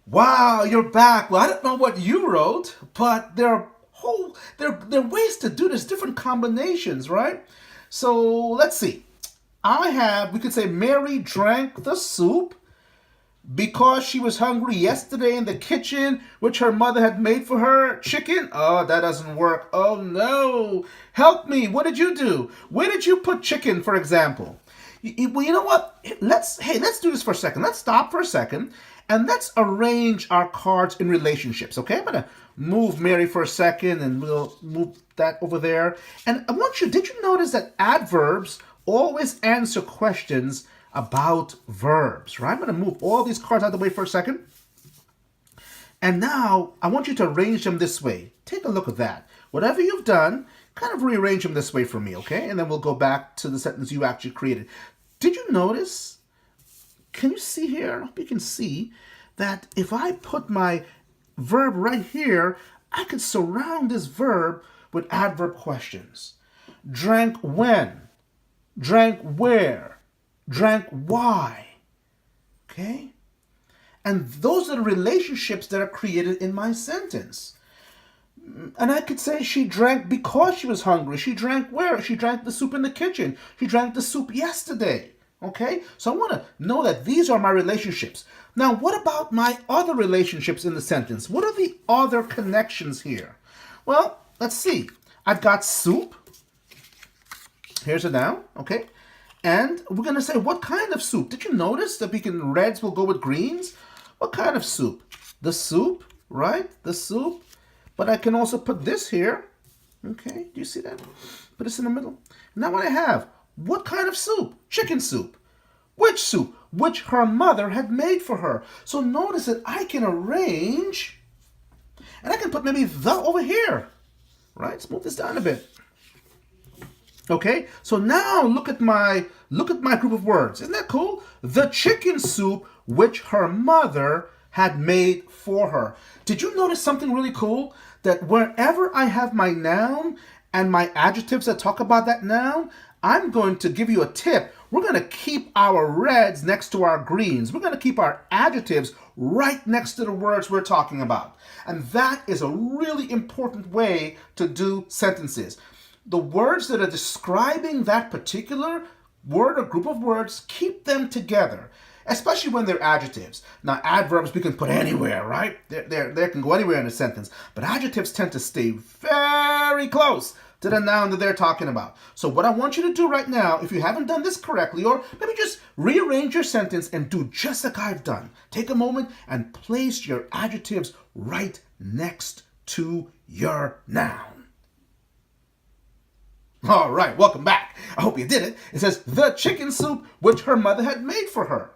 Wow, you're back. Well, I don't know what you wrote, but there are ways to do this, different combinations, right? So let's see. We could say Mary drank the soup because she was hungry yesterday in the kitchen, which her mother had made for her. Chicken? Oh, that doesn't work. Oh no. Help me. What did you do? Where did you put chicken, for example? Well, you know what? Let's do this for a second. Let's stop for a second and let's arrange our cards in relationships, okay? I'm going to move Mary for a second and we'll move that over there. And did you notice that adverbs always answer questions about verbs, right? I'm going to move all these cards out of the way for a second. And now I want you to arrange them this way. Take a look at that. Whatever you've done, kind of rearrange them this way for me, okay? And then we'll go back to the sentence you actually created. Did you notice? Can you see here? I hope you can see that if I put my verb right here, I could surround this verb with adverb questions. Drank when? Drank where? Drank why? Okay? And those are the relationships that are created in my sentence. And I could say she drank because she was hungry. She drank where? She drank the soup in the kitchen. She drank the soup yesterday. Okay? So I want to know that these are my relationships. Now, what about my other relationships in the sentence? What are the other connections here? Well, let's see. I've got soup. Here's a noun. Okay? And we're going to say, what kind of soup? Did you notice that reds will go with greens? What kind of soup? The soup, right? The soup. But I can also put this here. Okay, do you see that? Put this in the middle. Now what I have, what kind of soup? Chicken soup. Which soup? Which her mother had made for her. So notice that I can arrange, and I can put maybe the over here. Right, let's move this down a bit. Okay, so now look at my group of words. Isn't that cool? The chicken soup which her mother had made for her. Did you notice something really cool? That wherever I have my noun and my adjectives that talk about that noun, I'm going to give you a tip. We're going to keep our reds next to our greens. We're going to keep our adjectives right next to the words we're talking about. And that is a really important way to do sentences. The words that are describing that particular word or group of words, keep them together, especially when they're adjectives. Now, adverbs we can put anywhere, right? They can go anywhere in a sentence, but adjectives tend to stay very close to the noun that they're talking about. So what I want you to do right now, if you haven't done this correctly, or maybe just rearrange your sentence and do just like I've done, take a moment and place your adjectives right next to your noun. All right, welcome back. I hope you did it. It says, the chicken soup which her mother had made for her.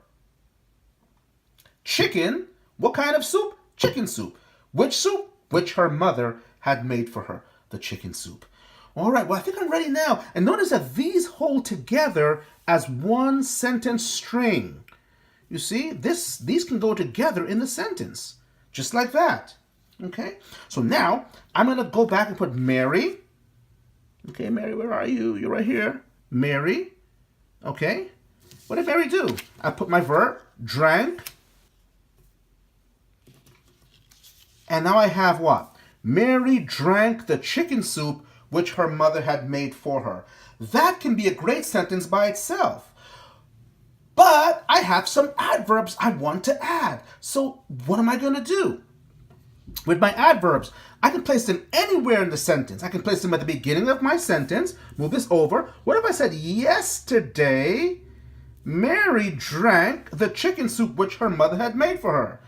Chicken, what kind of soup? Chicken soup. Which soup? Which her mother had made for her. The chicken soup. All right, well, I think I'm ready now. And notice that these hold together as one sentence string. You see, these can go together in the sentence, just like that. Okay, so now I'm going to go back and put Mary. Okay, Mary, where are you? You're right here. Mary. Okay. What did Mary do? I put my verb, drank. And now I have what? Mary drank the chicken soup which her mother had made for her. That can be a great sentence by itself. But I have some adverbs I want to add. So what am I going to do? With my adverbs, I can place them anywhere in the sentence. I can place them at the beginning of my sentence. Move this over. What if I said, yesterday, Mary drank the chicken soup which her mother had made for her?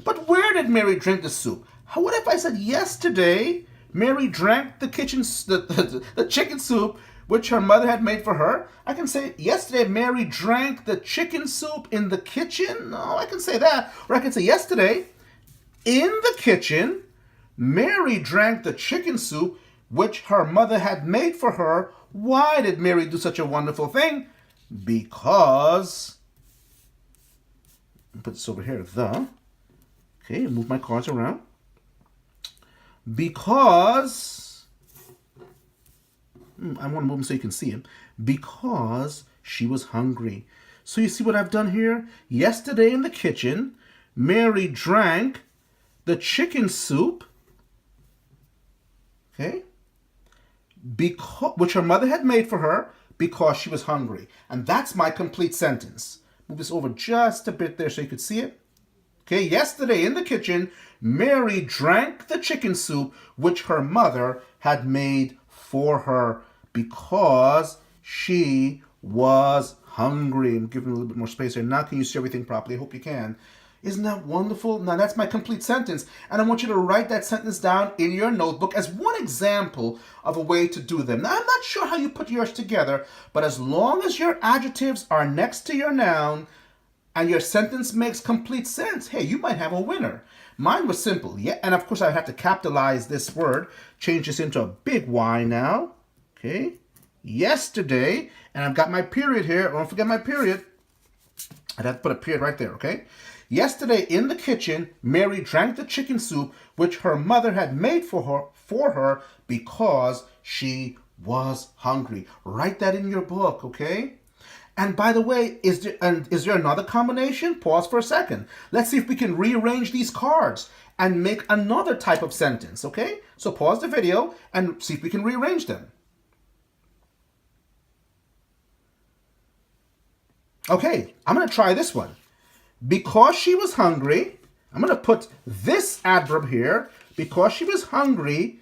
But where did Mary drink the soup? What if I said, yesterday, Mary drank the chicken soup which her mother had made for her? I can say, yesterday, Mary drank the chicken soup in the kitchen. No, I can say that. Or I can say, yesterday, in the kitchen, Mary drank the chicken soup which her mother had made for her. Why did Mary do such a wonderful thing? Because, I'll put this over here, okay, move my cards around. Because, I want to move them so you can see them. Because she was hungry. So you see what I've done here? Yesterday in the kitchen, Mary drank the chicken soup, okay, which her mother had made for her because she was hungry. And that's my complete sentence. Move this over just a bit there so you could see it. Okay, yesterday in the kitchen, Mary drank the chicken soup which her mother had made for her because she was hungry. I'm giving a little bit more space here. Now can you see everything properly? I hope you can. Isn't that wonderful? Now that's my complete sentence. And I want you to write that sentence down in your notebook as one example of a way to do them. Now I'm not sure how you put yours together, but as long as your adjectives are next to your noun and your sentence makes complete sense, hey, you might have a winner. Mine was simple. Yeah, and of course I have to capitalize this word, change this into a big Y now. Okay. Yesterday, and I've got my period here. Don't forget my period. I'd have to put a period right there, okay? Yesterday in the kitchen, Mary drank the chicken soup which her mother had made for her because she was hungry. Write that in your book, okay? And by the way, is there another combination? Pause for a second. Let's see if we can rearrange these cards and make another type of sentence, okay? So pause the video and see if we can rearrange them. Okay, I'm going to try this one. Because she was hungry, I'm going to put this adverb here, because she was hungry,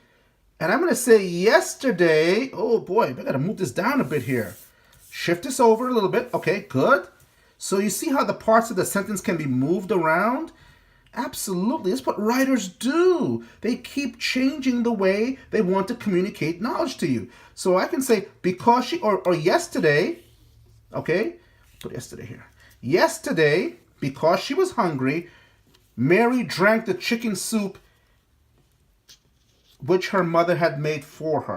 and I'm going to say yesterday. Oh boy, I got to move this down a bit here. Shift this over a little bit. Okay, good. So you see how the parts of the sentence can be moved around? Absolutely. That's what writers do. They keep changing the way they want to communicate knowledge to you. So I can say because she, or yesterday, okay, put yesterday here. Yesterday, because she was hungry, Mary drank the chicken soup which her mother had made for her.